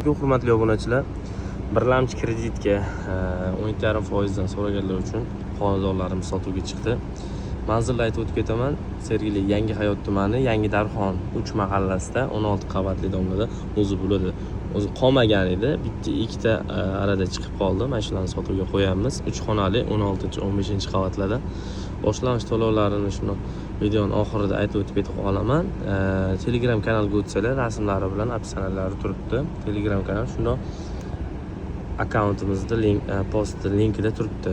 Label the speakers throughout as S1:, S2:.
S1: Hurmatli obunachilar, birlamchi kreditga 12,5% dan so'raganlar uchun xonadonlarimiz sotuvga chiqdi. Manzilni aytib o'tib ketaman. Sergeli Yangi Hayot tumani Yangi Darxon 3 mahallasida 16 qavatli domlada o'zi bo'ladi. O'zi qolmagan edi. Bitta ikkita arada chiqib qoldi. Mana shularni sotuvga qo'yamiz. 3 xonali 16-15 qavatlarda. Boshlang'ich to'lovlarini shuni videoning oxirida aytib o'tib ketib qolaman. Telegram kanalga o'tsalar, rasmlari bilan opsiyonalari turibdi. Telegram kanal shundoq akkauntimizda post linkida turibdi.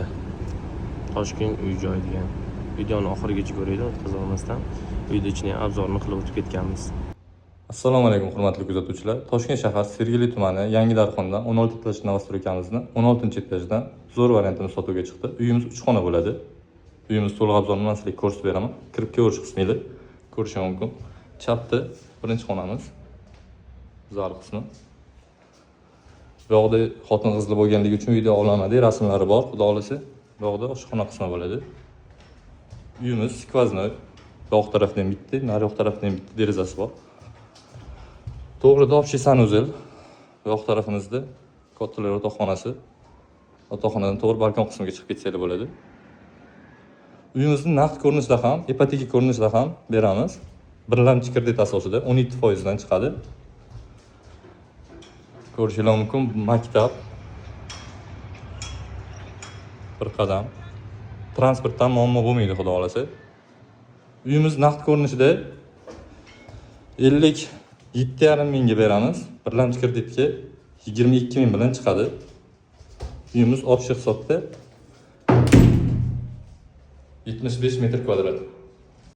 S1: Toshkent uy-joy degan. Videoni oxirigacha ko'ringlar, o'tkazolmasdan uyda ichini obzorni qilib o'tib ketganmiz.
S2: Assalomu alaykum hurmatli kuzatuvchilar. Toshkent shahar Sergeli tumani Yangi Darxondan 16 etaj novostroykamizni 16-etajdan zo'r variantini sotuvga chiqdi. Uyimiz 3 xona bo'ladi. Uyimiz to'liq obzorini man sizlarga ko'rsatib beraman. Kirib ko'rish qismida ko'rishingiz mumkin. Chapda birinchi xonamiz. Zar qismi. Bu yoqda xotin qizli bo'lganligi uchun video olamadik, rasmlari bor. Xudo olsa, bu yoqda oshxona qismi bo'ladi. Uyimiz skvoznoy. Bu yoq tarafdan bitta, nari yoq tarafdan bitta derazasi bor. To'g'rida общий sanuzel. Bu yoq tarafimizda kattalar yotoqxonasi. Yotoqxonadan to'g'ri balkon qismiga chiqib ketsanglar bo'ladi. Uyimizni naqd ko'rinishda ham, ipoteka ko'rinishda ham beramiz. Birlamchi kredit asosida 17% dan chiqadi. Ko'rishingiz mumkin, maktab. Bir qadam. Transportdan muammo bo'lmaydi, xudo xolasa. Uyimiz naqd ko'rinishda 57,5 mingga beramiz. Birlamchi kreditga 22 ming bilan chiqadi. Uyimiz общий hisobda 75 metr kvadrat.